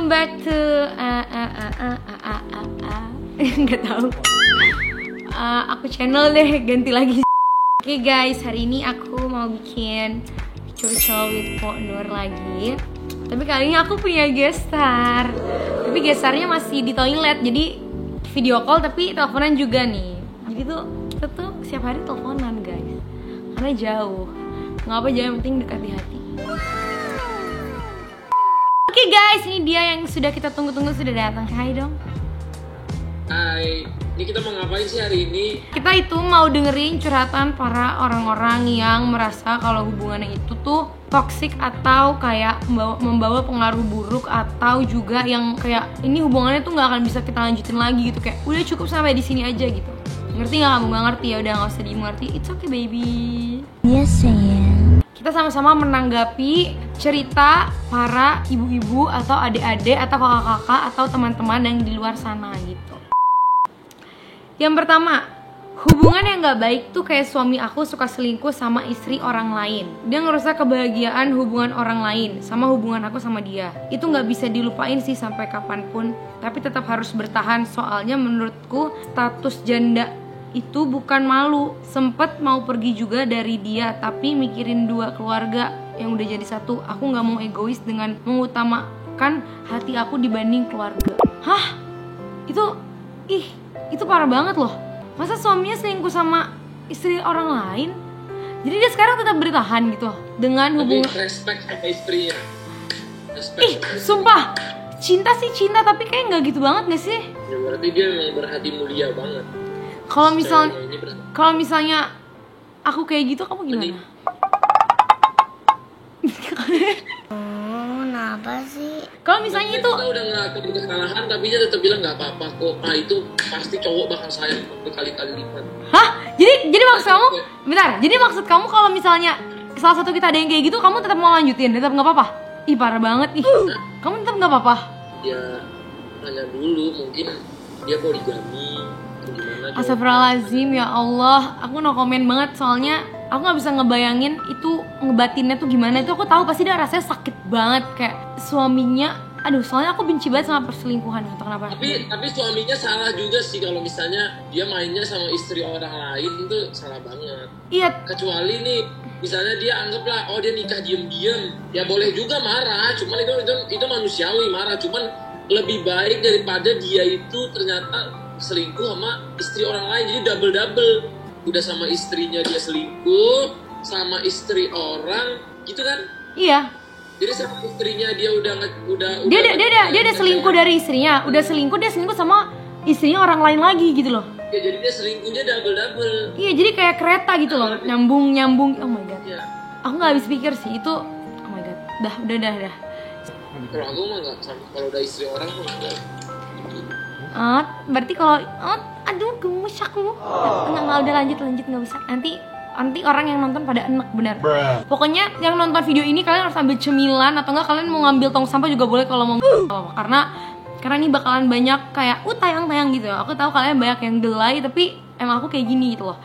welcome back to nggak tahu. Aku channel deh, ganti lagi. Oke guys, hari ini aku mau bikin curcol with Pok Nur lagi. Tapi kali ini aku punya guest star. Tapi guest starnya masih di toilet, jadi video call tapi teleponan juga nih. Jadi tuh kita tuh setiap hari teleponan guys, karena jauh. Nggak apa, yang penting dekat di hati. Oke guys, ini dia yang sudah kita tunggu-tunggu sudah datang. Hai dong. Hai, ini kita mau ngapain sih hari ini? Kita itu mau dengerin curhatan para orang-orang yang merasa kalau hubungannya itu tuh toxic atau kayak membawa pengaruh buruk, atau juga yang kayak ini hubungannya tuh nggak akan bisa kita lanjutin lagi gitu, kayak udah cukup sampai di sini aja gitu. Ngerti nggak? Kamu nggak ngerti ya udah nggak usah dimengerti. It's okay baby. Yes sayang. Kita sama-sama menanggapi cerita para ibu-ibu atau adik-adik atau kakak-kakak atau teman-teman yang di luar sana gitu. Yang pertama, hubungan yang gak baik tuh kayak suami aku suka selingkuh sama istri orang lain. Dia ngerusak kebahagiaan hubungan orang lain sama hubungan aku sama dia. Itu gak bisa dilupain sih sampai kapanpun, tapi tetap harus bertahan. Soalnya menurutku status janda itu bukan malu. Sempet mau pergi juga dari dia, tapi mikirin dua keluarga yang udah jadi satu. Aku gak mau egois dengan mengutamakan hati aku dibanding keluarga. Hah? Itu parah banget loh. Masa suaminya selingkuh sama istri orang lain? Jadi dia sekarang tetap bertahan gitu dengan hubungan. Tapi respect sama istrinya. Respect. Sumpah, cinta sih cinta, tapi kayak nggak gitu banget nggak sih? Ya berarti dia memang berhati mulia banget. Kalau misalnya aku kayak gitu, kamu gimana? Kenapa sih? Kalau misalnya itu kita udah ngelakuin kesalahan tapi dia tetap bilang nggak apa-apa kok. Nah itu pasti cowok bakal sayang berkali-kali lipat. Hah? Jadi maksud kamu, bentar. Jadi maksud kamu kalau misalnya salah satu kita ada yang kayak gitu, kamu tetap mau lanjutin, tetap nggak apa-apa? Ih parah banget ih. Kamu tetap nggak apa-apa? Ya tanya dulu, mungkin dia poligami atau gimana. Astagfirullahaladzim, ya Allah. Aku no komen banget soalnya aku nggak bisa ngebayangin itu ngebatinnya tuh gimana. Itu aku tahu pasti dia rasanya sakit banget kayak suaminya. Aduh, soalnya aku benci banget sama perselingkuhan. Entah kenapa. Tapi suaminya salah juga sih kalau misalnya dia mainnya sama istri orang lain, itu salah banget. Iya. Kecuali nih misalnya dia anggaplah dia nikah diem-diem, ya boleh juga marah. Cuman itu manusiawi marah. Cuman lebih baik daripada dia itu ternyata selingkuh sama istri orang lain. Jadi double. Udah sama istrinya dia selingkuh, sama istri orang, gitu kan? Iya. Jadi sama istrinya dia udah Dia selingkuh dari istrinya, udah selingkuh, dia selingkuh sama istrinya orang lain lagi gitu loh. Ya jadi dia selingkuhnya double. Iya, jadi kayak kereta gitu loh, nyambung. Oh my god. Ya. Aku nggak habis pikir sih itu. Oh my god. Udah. Kalau aku mah nggak, kalau udah istri orang mah enggak. Berarti kalau aduh gemes aku. Nggak udah lanjut nggak bisa. Nanti orang yang nonton pada enak bener. Pokoknya yang nonton video ini kalian harus ambil cemilan, atau enggak kalian mau ngambil tong sampah juga boleh kalau mau. Karena ini bakalan banyak kayak tayang gitu. Aku tahu kalian banyak yang delay, tapi emang aku kayak gini gitu loh.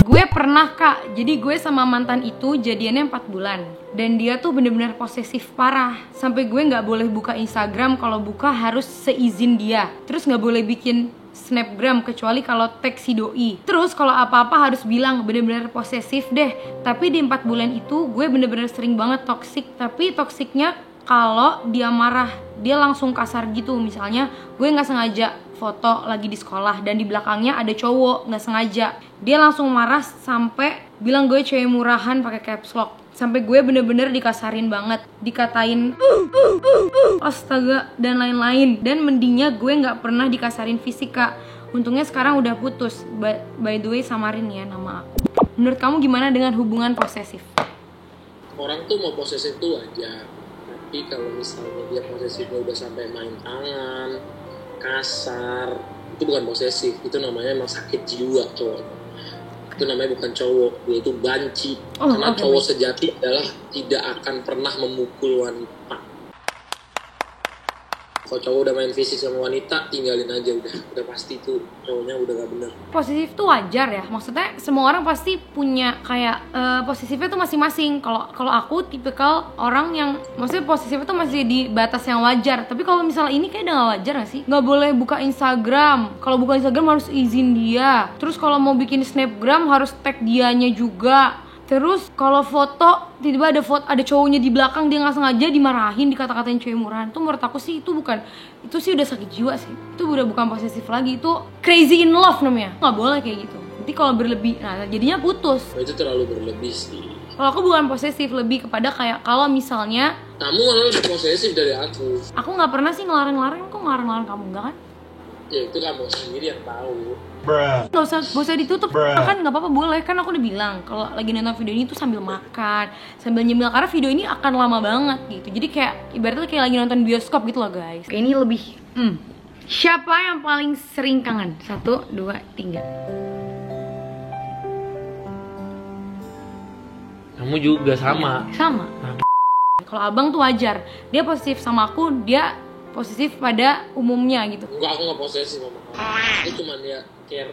Gue pernah kak, jadi gue sama mantan itu jadiannya 4 bulan. Dan dia tuh bener-bener posesif parah. Sampai gue gak boleh buka Instagram, kalau buka harus seizin dia. Terus gak boleh bikin snapgram kecuali kalau tag si doi. Terus kalau apa-apa harus bilang, bener-bener posesif deh. Tapi di 4 bulan itu gue bener-bener sering banget toksik. Tapi toksiknya kalau dia marah, dia langsung kasar gitu. Misalnya gue gak sengaja foto lagi di sekolah dan di belakangnya ada cowok, gak sengaja. Dia langsung marah sampai bilang gue cewek murahan pakai caps lock. Sampai gue bener-bener dikasarin banget, dikatain astaga dan lain-lain. Dan mendingnya gue gak pernah dikasarin fisik kak. Untungnya sekarang udah putus. By the way samarin ya nama aku. Menurut kamu gimana dengan hubungan posesif? Orang tuh mau posesif tuh wajar. Tapi kalau misalnya dia posesifnya udah sampai main tangan, kasar, itu bukan posesif. Itu namanya emang sakit jiwa cowok. Itu namanya bukan cowok, dia itu banci. Karena cowok sejati adalah tidak akan pernah memukul wanita. Kalau cowok udah main fisik sama wanita, tinggalin aja udah pasti tuh cowoknya udah gak bener. Posesif tuh wajar ya, maksudnya semua orang pasti punya kayak posesifnya tuh masing-masing. Kalau aku tipikal orang yang maksudnya posesif itu masih di batas yang wajar. Tapi kalau misalnya ini kayak udah gak wajar gak sih? Gak boleh buka Instagram. Kalau buka Instagram harus izin dia. Terus kalau mau bikin snapgram harus tag dianya juga. Terus kalau foto tiba-tiba ada cowoknya di belakang, dia nggak sengaja dimarahin, dikata-katain cewek murahan. Itu menurut aku sih itu sih udah sakit jiwa sih. Itu udah bukan posesif lagi, itu crazy in love namanya. Nggak boleh kayak gitu. Nanti kalau berlebih, nah jadinya putus. Itu terlalu berlebih sih. Kalau aku bukan posesif, lebih kepada kayak kalau misalnya kamu malah lebih posesif dari aku. Aku nggak pernah sih ngelarang-larang, kok ngelarang-larang kamu enggak kan? Ya itu kamu sendiri yang tahu. Gak usah ditutup. Kan nggak apa-apa, boleh. Kan aku udah bilang kalau lagi nonton video ini tuh sambil makan, sambil nyemil, karena video ini akan lama banget gitu. Jadi kayak ibaratnya kayak lagi nonton bioskop gitu loh guys. Kayak ini lebih siapa yang paling sering kangen? 1, 2, 3. Kamu juga sama. Sama. Kalau abang tuh wajar, dia posesif sama aku, dia posesif pada umumnya gitu. Enggak, aku nggak posesif sama kamu. Itu cuman ya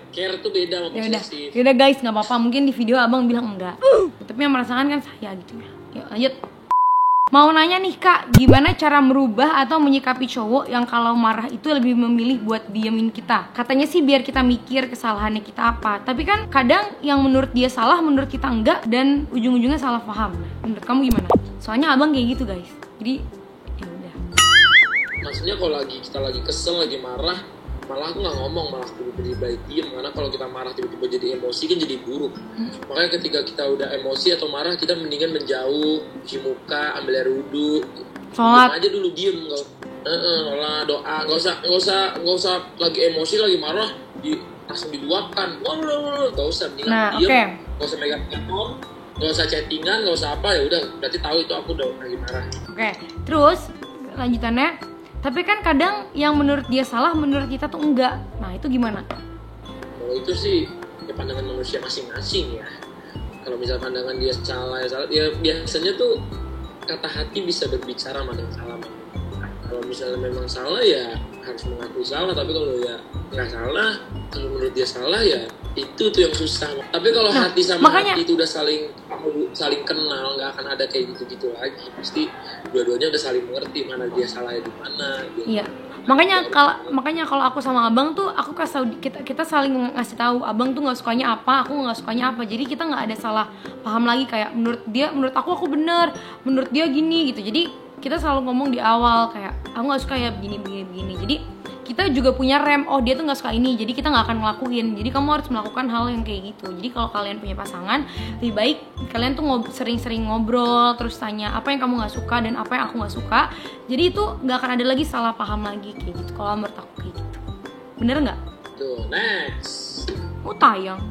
care tuh beda sama posesif. Yaudah guys, nggak apa-apa. Mungkin di video abang bilang enggak, tapi yang merasakan kan saya gitu ya. Yuk lanjut. Mau nanya nih kak, gimana cara merubah atau menyikapi cowok yang kalau marah itu lebih memilih buat diemin kita? Katanya sih biar kita mikir kesalahannya kita apa. Tapi kan kadang yang menurut dia salah, menurut kita enggak, dan ujung-ujungnya salah paham. Menurut kamu gimana? Soalnya abang kayak gitu guys. Jadi ya udah. Maksudnya kalau kita lagi kesel, lagi marah, malah aku nggak ngomong, malah tiba-tiba jadi baik diem. Karena kalau kita marah tiba-tiba jadi emosi kan jadi buruk. Makanya ketika kita udah emosi atau marah, kita mendingan menjauh, cuci muka, ambil air wudhu, sholat aja dulu, diem. Sholat, doa, nggak usah lagi emosi, lagi marah langsung diluapkan. Nggak usah, mendingan diem. Nggak usah megang handphone, nggak usah chattingan, nggak usah apa, ya udah berarti tahu itu aku udah lagi marah. Oke, terus lanjutannya. Tapi kan kadang yang menurut dia salah, menurut kita tuh enggak. Nah itu gimana? Kalau itu sih ya pandangan manusia masing-masing ya. Kalau misalnya pandangan dia salah ya biasanya tuh kata hati bisa berbicara mana yang salah mana. Kalau misalnya memang salah ya harus mengakui salah. Tapi kalau ya nggak salah, kalau menurut dia salah ya itu tuh yang susah. Tapi kalau hati sama hati itu udah saling kenal, nggak akan ada kayak gitu-gitu lagi. Pasti dua-duanya udah saling mengerti mana dia salahnya di mana. Iya. Makanya kalau aku sama abang tuh aku kita saling ngasih tahu, abang tuh nggak sukanya apa, aku nggak sukanya apa. Jadi kita nggak ada salah paham lagi kayak menurut aku bener, menurut dia gini gitu. Jadi kita selalu ngomong di awal kayak aku nggak suka ya begini. Jadi kita juga punya rem, oh dia tuh nggak suka ini, jadi kita nggak akan ngelakuin. Jadi kamu harus melakukan hal yang kayak gitu. Jadi kalau kalian punya pasangan, lebih baik kalian tuh sering-sering ngobrol, terus tanya apa yang kamu nggak suka dan apa yang aku nggak suka. Jadi itu nggak akan ada lagi salah paham lagi kayak gitu. Kalau menurut aku kayak gitu, bener nggak? Tuh next. Oh tayang.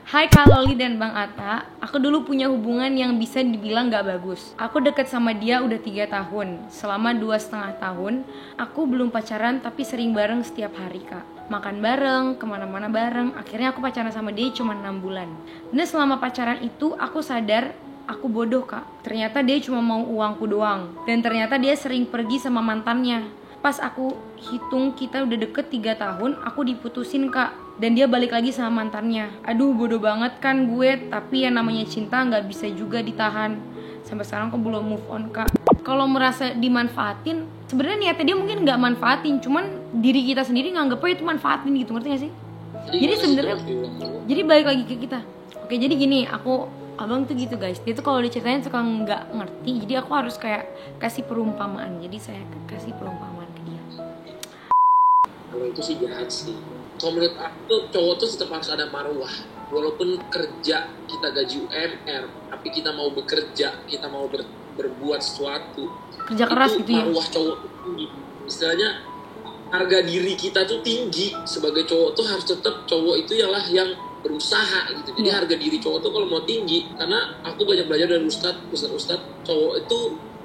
Hai Kak Loli dan Bang Atta, aku dulu punya hubungan yang bisa dibilang gak bagus. Aku deket sama dia udah 3 tahun. Selama 2,5 tahun, aku belum pacaran tapi sering bareng setiap hari Kak. Makan bareng, kemana-mana bareng. Akhirnya aku pacaran sama dia cuma 6 bulan. Dan selama pacaran itu aku sadar aku bodoh Kak. Ternyata dia cuma mau uangku doang. Dan ternyata dia sering pergi sama mantannya. Pas aku hitung kita udah deket 3 tahun, aku diputusin Kak. Dan dia balik lagi sama mantannya. Aduh bodoh banget kan gue. Tapi yang namanya cinta gak bisa juga ditahan. Sampai sekarang aku belum move on Kak. Kalau merasa dimanfaatin, sebenarnya niatnya dia mungkin gak manfaatin, cuman diri kita sendiri nganggepnya itu manfaatin gitu, ngerti gak sih? Jadi sebenarnya jadi balik lagi ke kita. Oke, jadi gini, abang tuh gitu guys. Dia tuh kalau diceritain suka nggak ngerti. Jadi aku harus kayak kasih perumpamaan. Jadi saya kasih perumpamaan ke dia. Kalau itu sih jahat sih. Kalau menurut aku cowok tuh tetap harus ada marwah. Walaupun kerja kita gaji UMR, tapi kita mau bekerja, kita mau berbuat sesuatu. Kerja keras gitu ya. Marwah cowok tuh tinggi. Istilahnya harga diri kita tuh tinggi. Sebagai cowok tuh harus tetap cowok itu ialah yang berusaha gitu. Jadi harga diri cowok tuh kalau mau tinggi, karena aku banyak belajar dari ustadz cowok itu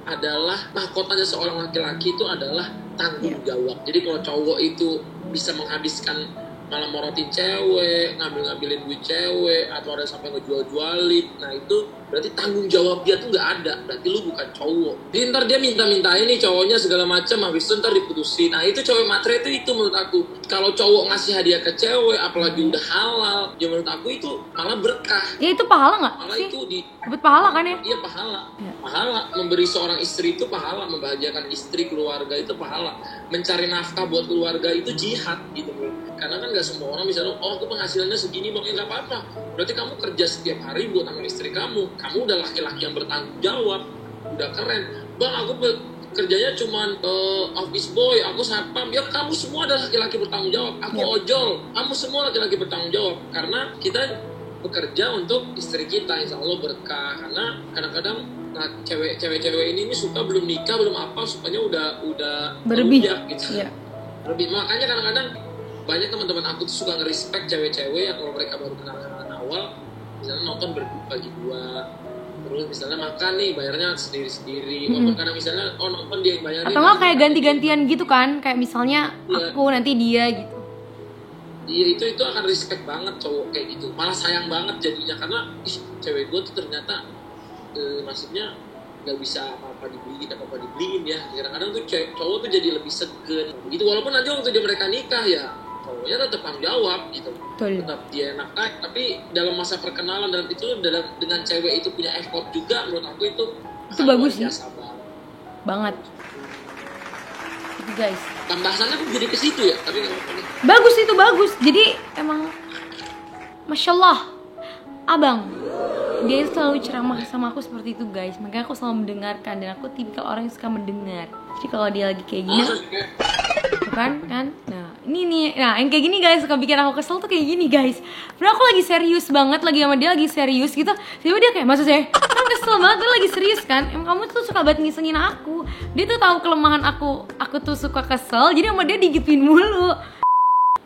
adalah mahkotanya seorang laki-laki itu adalah tanggung jawab. Jadi kalau cowok itu bisa menghabiskan malah morotin cewek, ngambilin duit cewek, atau ada sampai ngejual-jualin, nah itu berarti tanggung jawab dia tuh nggak ada, berarti lu bukan cowok. Jadi ntar dia minta-mintain nih cowoknya segala macam, habis itu ntar diputusin. Nah itu cowok matre itu menurut aku. Kalau cowok ngasih hadiah ke cewek, apalagi udah halal, ya menurut aku itu malah berkah. Ya itu pahala nggak Malah sih? itu Dapat pahala kan ya? Iya pahala. Ya. Pahala memberi seorang istri itu pahala, membahagiakan istri keluarga itu pahala, mencari nafkah buat keluarga itu jihad gitu. Karena kan nggak semua orang misalnya, oh aku penghasilannya segini, makanya nggak apa-apa. Berarti kamu kerja setiap hari buat sama istri kamu udah laki-laki yang bertanggung jawab, udah keren. Bang aku kerjanya cuman office boy, aku satpam. Ya kamu semua adalah laki-laki bertanggung jawab. Aku ojol, kamu semua laki-laki bertanggung jawab. Karena kita bekerja untuk istri kita, insya Allah berkah. Karena kadang-kadang cewek-cewek ini suka belum nikah belum apa, sukanya udah Berlebih gitu. Iya. Lebih makanya kadang-kadang banyak teman-teman aku tuh suka nge-respect cewek-cewek yang kalau mereka baru kenalan awal, misalnya nonton bagi dua, terus misalnya makan nih bayarnya sendiri-sendiri. Walaupun kadang misalnya nonton dia yang bayarin. Atau nggak kayak ganti-gantian gitu kan, kayak misalnya aku nanti dia gitu. Iya itu akan respect banget cowok kayak gitu, malah sayang banget jadinya karena cewek gue tuh ternyata maksudnya nggak bisa apa-apa dibeliin ya. Kadang-kadang tuh cowok tuh jadi lebih segen gitu, walaupun nanti waktu mereka nikah ya cowoknya tetap tanggung jawab gitu. Betul. Tetap dia enak tapi dalam masa perkenalan dan itu dengan cewek itu punya effort juga, menurut aku itu bagus sih banget itu guys. Tambahannya aku jadi ke situ ya, tapi nggak apa-apa nih. Bagus itu bagus, jadi emang Masya Allah abang dia selalu ceramah sama aku seperti itu guys, makanya aku selalu mendengarkan dan aku tipikal orang yang suka mendengar. Jadi kalau dia lagi kayak gini tuh kan nah ini nih, nah yang kayak gini guys suka bikin aku kesel tuh kayak gini guys. Padahal aku lagi serius banget, lagi sama dia lagi serius gitu, tiba dia kayak masa sih kan kesel banget, dia lagi serius kan. Emang kamu tuh suka banget ngisengin aku, dia tuh tahu kelemahan aku tuh suka kesel, jadi sama dia digituin mulu.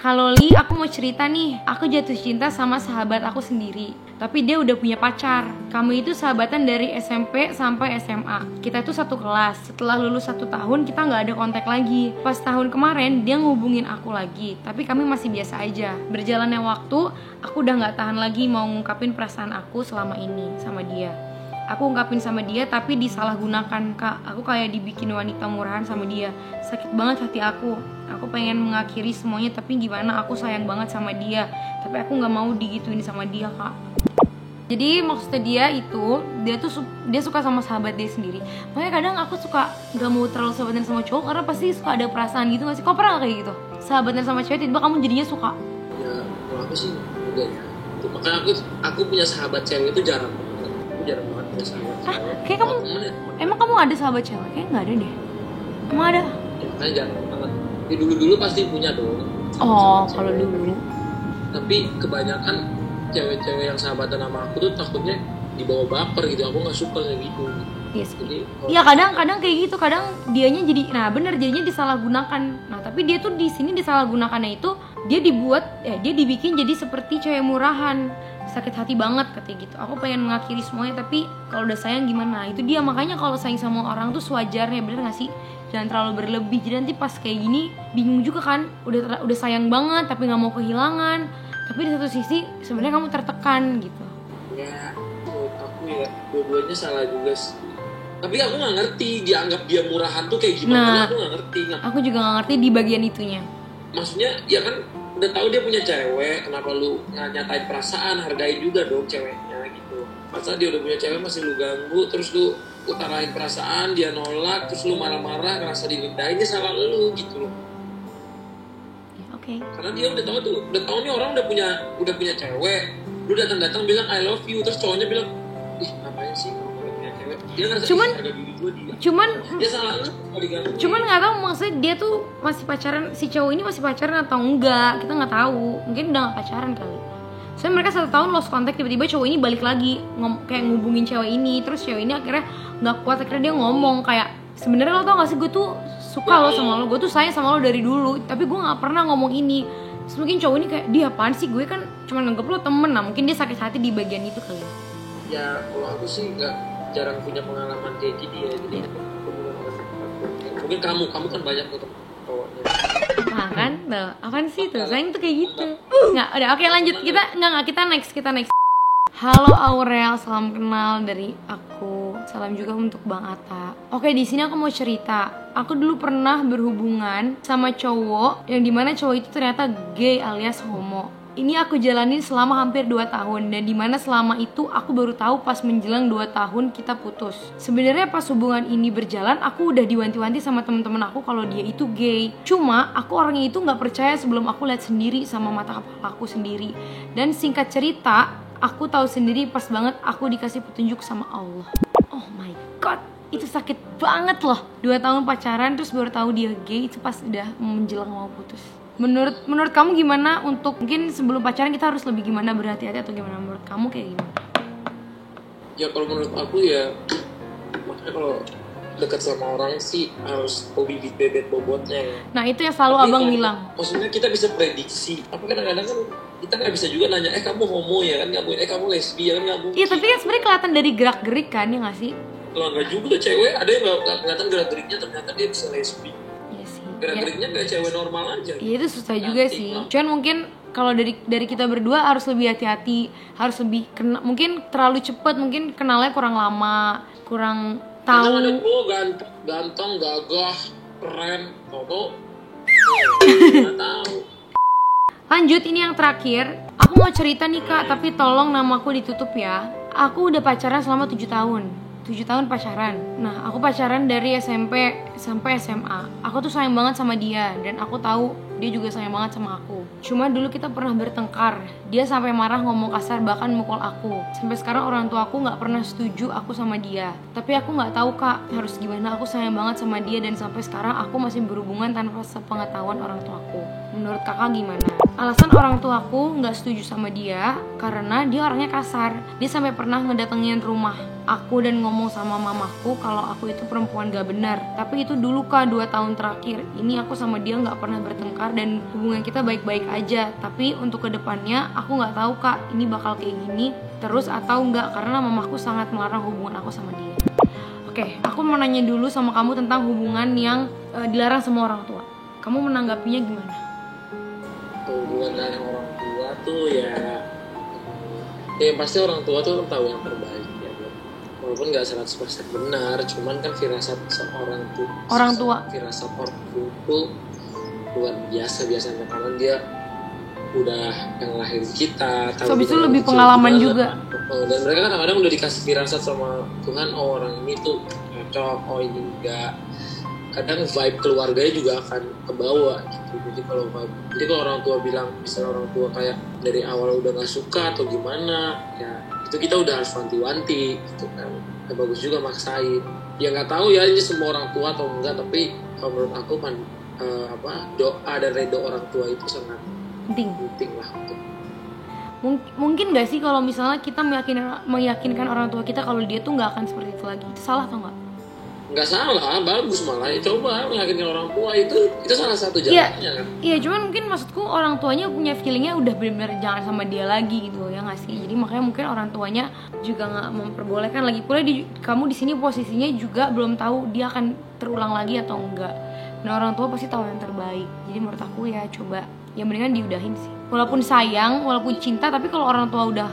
Kalau Li, aku mau cerita nih, aku jatuh cinta sama sahabat aku sendiri, tapi dia udah punya pacar. Kami itu sahabatan dari SMP sampai SMA. Kita tuh satu kelas. Setelah lulus 1 tahun, kita nggak ada kontak lagi. Pas tahun kemarin, dia ngehubungin aku lagi, tapi kami masih biasa aja. Berjalannya waktu, aku udah nggak tahan lagi mau ngungkapin perasaan aku selama ini sama dia. Aku ungkapin sama dia tapi disalahgunakan kak. Aku kayak dibikin wanita murahan sama dia. Sakit banget hati aku. Aku pengen mengakhiri semuanya tapi gimana, aku sayang banget sama dia. Tapi aku gak mau digituin sama dia kak. Jadi maksudnya dia itu, dia suka sama sahabat dia sendiri. Makanya kadang aku suka gak mau terlalu sahabatan sama cowok karena pasti suka ada perasaan gitu gak sih? Kok pernah kayak gitu? Sahabatan sama cewek tiba-tiba kamu jadinya suka? Ya kalau aku sih enggak ya. Makanya aku punya sahabat cewek itu jarang banget punya sahabat cewek. Kayak kamu, emang kamu ada sahabat cewek? Kayaknya gak ada deh. Emang ada? Ya, makanya jarang banget. Ya dulu pasti punya dong. Oh, kalau dulu. Tapi kebanyakan cewek-cewek yang sahabatan sama aku tuh takutnya dibawa baper gitu. Aku nggak suka kayak gitu. Yes. Jadi, iya kadang kayak gitu, kadang dianya jadi, nah bener jadinya disalahgunakan. Nah tapi dia tuh di sini disalahgunakannya itu dia dibikin jadi seperti cewek murahan. Sakit hati banget katanya gitu. Aku pengen mengakhiri semuanya tapi kalau udah sayang gimana? Itu dia, makanya kalau sayang sama orang tuh sewajarnya, bener gak sih? Jangan terlalu berlebih. Jadi nanti pas kayak gini bingung juga kan. Udah sayang banget tapi nggak mau kehilangan. Tapi di satu sisi sebenarnya kamu tertekan gitu. Ya menurut aku ya dua-duanya salah juga sih. Tapi aku nggak ngerti dianggap dia murahan tuh kayak gimana. Nah, aku nggak ngerti. Aku juga nggak ngerti di bagian itunya. Maksudnya ya kan udah tahu dia punya cewek, kenapa lu nggak nyatain perasaan, hargai juga dong ceweknya gitu. Masa dia udah punya cewek masih lu ganggu, terus lu utarain perasaan, dia nolak, terus lu marah-marah, ngerasa dimintain, dia salah lu gitu loh. Ya, oke. Karena dia udah tahu nih orang udah punya cewek, lu datang bilang I love you, terus cowoknya bilang ih ngapain sih kamu udah punya cewek? Dia ngerasa harga diri gue dia. Dia salah lu kalau diganggu. Cuman nggak tahu maksudnya dia tuh masih pacaran, si cowok ini masih pacaran atau enggak, kita nggak tahu. Mungkin udah nggak pacaran kali. Soalnya mereka 1 tahun lost contact, tiba-tiba cowok ini balik lagi kayak ngubungin cewek ini, terus cewek ini akhirnya nggak kuat, akhirnya dia ngomong kayak sebenarnya lo tau gak sih gue tuh suka lo sama lo, gue tuh sayang sama lo dari dulu, tapi gue nggak pernah ngomong ini. Terus mungkin cowok ini kayak dia apaan sih, gue kan cuma nganggep lo temen. Nah mungkin dia sakit hati di bagian itu kali. Ya kalau aku sih jarang punya pengalaman kayak gini ya, jadi mungkin kamu kan banyak tuh cowoknya. Nah kan, apaan sih tuh, sayang tuh kayak gitu. Nggak, udah oke lanjut, kita next. Halo Aurel, salam kenal dari aku. Salam juga untuk Bang Atta. Oke, di sini aku mau cerita. Aku dulu pernah berhubungan sama cowok yang dimana cowok itu ternyata gay alias homo. Ini aku jalanin selama hampir 2 tahun. Dan dimana selama itu aku baru tahu pas menjelang 2 tahun kita putus. Sebenarnya pas hubungan ini berjalan, aku udah diwanti-wanti sama temen-temen aku kalau dia itu gay. Cuma aku orangnya itu gak percaya sebelum aku lihat sendiri sama mata kepala aku sendiri. Dan singkat cerita, aku tahu sendiri pas banget aku dikasih petunjuk sama Allah. Oh my god, itu sakit banget loh. 2 tahun pacaran terus baru tahu dia gay itu pas udah menjelang mau putus. Menurut kamu gimana untuk mungkin sebelum pacaran kita harus lebih gimana, berhati-hati atau gimana? Menurut kamu kayak gimana? Ya kalau menurut aku ya, makanya kalau dekat sama orang sih harus bibit bebet bobotnya ya. Nah itu yang selalu abang bilang. Maksudnya kita bisa prediksi. Apa kadang-kadang kan kita nggak bisa juga nanya, kamu homo ya kan, kamu lesbi ya kan, nggak mungkin. Iya tapi kan sebenarnya kelihatan dari gerak-gerik kan, ya nggak sih? Kalau nggak juga cewek ada yang nggak kelihatan gerak-geriknya ternyata dia bisa lesbi. Iya sih. Gerak-geriknya kayak cewek normal aja. Iya itu susah juga sih. Cuman mungkin kalau dari kita berdua harus lebih hati-hati, harus lebih mungkin terlalu cepet, mungkin kenalnya kurang lama, kurang tahu. Kadang ada gue ganteng, gagah, keren, foto, nggak tahu. Lanjut, ini yang terakhir. Aku mau cerita nih kak, tapi tolong namaku ditutup ya. Aku udah pacaran selama 7 tahun. 7 tahun pacaran. Nah, aku pacaran dari SMP sampai SMA. Aku tuh sayang banget sama dia dan aku tahu dia juga sayang banget sama aku. Cuma dulu kita pernah bertengkar. Dia sampai marah, ngomong kasar, bahkan mukul aku. Sampai sekarang orang tua aku nggak pernah setuju aku sama dia. Tapi aku nggak tahu kak harus gimana. Aku sayang banget sama dia dan sampai sekarang aku masih berhubungan tanpa sepengetahuan orang tua aku. Menurut kakak gimana? Alasan orang tua aku nggak setuju sama dia karena dia orangnya kasar. Dia sampai pernah ngedatengin rumah aku dan ngomong sama mamaku kalau aku itu perempuan gak benar. Tapi itu dulu kak, 2 tahun terakhir ini aku sama dia gak pernah bertengkar dan hubungan kita baik-baik aja. Tapi untuk kedepannya aku gak tahu kak ini bakal kayak gini terus atau enggak, karena mamaku sangat melarang hubungan aku sama dia. Oke, aku mau nanya dulu sama kamu tentang hubungan yang dilarang sama orang tua. Kamu menanggapinya gimana? Hubungan dengan orang tua tuh ya pasti orang tua tuh tahu yang terbaik ya, walaupun nggak 100% benar, cuman kan firasat seorang tuh firasat orang tua itu luar biasanya karena dia udah yang lahirin kita, tahu itu lebih pengalaman juga. Dan mereka kan kadang-kadang udah dikasih firasat sama Tuhan, oh orang ini tuh cocok, oh ini enggak. Kadang vibe keluarganya juga akan kebawa gitu. Jadi kalau orang tua bilang, misalnya orang tua kayak dari awal udah nggak suka atau gimana, ya itu kita udah harus wanti-wanti gitu kan. Ya, bagus juga maksain. Ya nggak tahu ya ini semua orang tua atau enggak, tapi kalau menurut aku doa dan redo orang tua itu sangat penting lah untuk. Mungkin gak sih kalau misalnya kita meyakinkan orang tua kita kalau dia tuh nggak akan seperti itu lagi, itu salah atau nggak? Nggak salah, bagus malah. Coba meyakinkan orang tua itu salah satu jalannya kan. Iya, cuman mungkin maksudku orang tuanya punya feelingnya udah benar-benar jangan sama dia lagi gitu ya nggak sih. Jadi makanya mungkin orang tuanya juga nggak memperbolehkan lagi. Pula kamu di sini posisinya juga belum tahu dia akan terulang lagi atau enggak. Nah orang tua pasti tahu yang terbaik. Jadi menurut aku ya coba, ya mendingan diudahin sih. Walaupun sayang, walaupun cinta, tapi kalau orang tua udah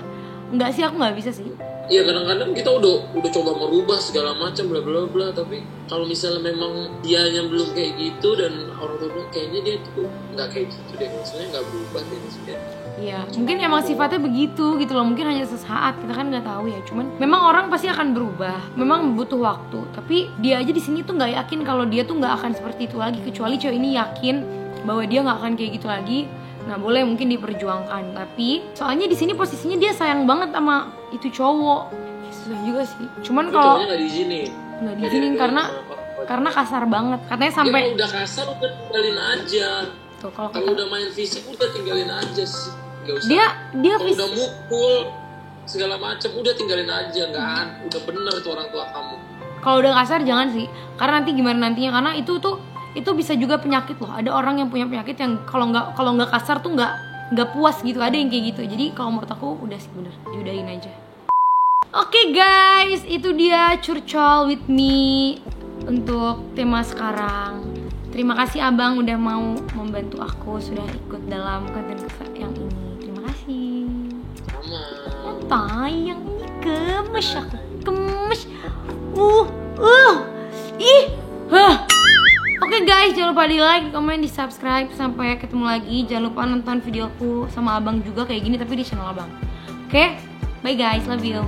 enggak sih, aku nggak bisa sih. Iya, kadang-kadang kita udah coba merubah segala macam bla bla bla, tapi kalau misalnya memang dianya belum kayak gitu dan orang tua bilang kayaknya dia tuh nggak kayak gitu deh, maksudnya nggak berubah deh maksudnya. Iya, mungkin emang sifatnya begitu gitu loh, mungkin hanya sesaat, kita kan nggak tahu ya. Cuman memang orang pasti akan berubah, memang butuh waktu. Tapi dia aja di sini tuh nggak yakin kalau dia tuh nggak akan seperti itu lagi, kecuali cowok ini yakin bahwa dia nggak akan kayak gitu lagi. Nah boleh mungkin diperjuangkan, tapi soalnya di sini posisinya dia sayang banget sama itu cowok. Susah juga sih. Cuman kalau nggak diizinin karena kasar banget. Katanya sampai ya, udah kasar udah tinggalin aja. Tuh, kalau udah main fisik udah tinggalin aja sih. Gak usah. Dia kalau udah mukul segala macam udah tinggalin aja, nggak udah bener tuh orang tua kamu. Kalau udah kasar jangan sih, karena nanti gimana nantinya, karena itu bisa juga penyakit loh. Ada orang yang punya penyakit yang kalau nggak kasar tuh nggak puas gitu. Ada yang kayak gitu. Jadi kalau menurut aku udah sih bener, diudahin aja. Oke guys, itu dia curcol with me untuk tema sekarang. Terima kasih abang udah mau membantu aku, sudah ikut dalam konten yang ini. Terima kasih. Sama. tayang. Ini gemes aku, gemes. Oke guys, jangan lupa di like, komen, di subscribe. Sampai ketemu lagi. Jangan lupa nonton videoku sama abang juga kayak gini tapi di channel abang. Oke, bye guys, love you.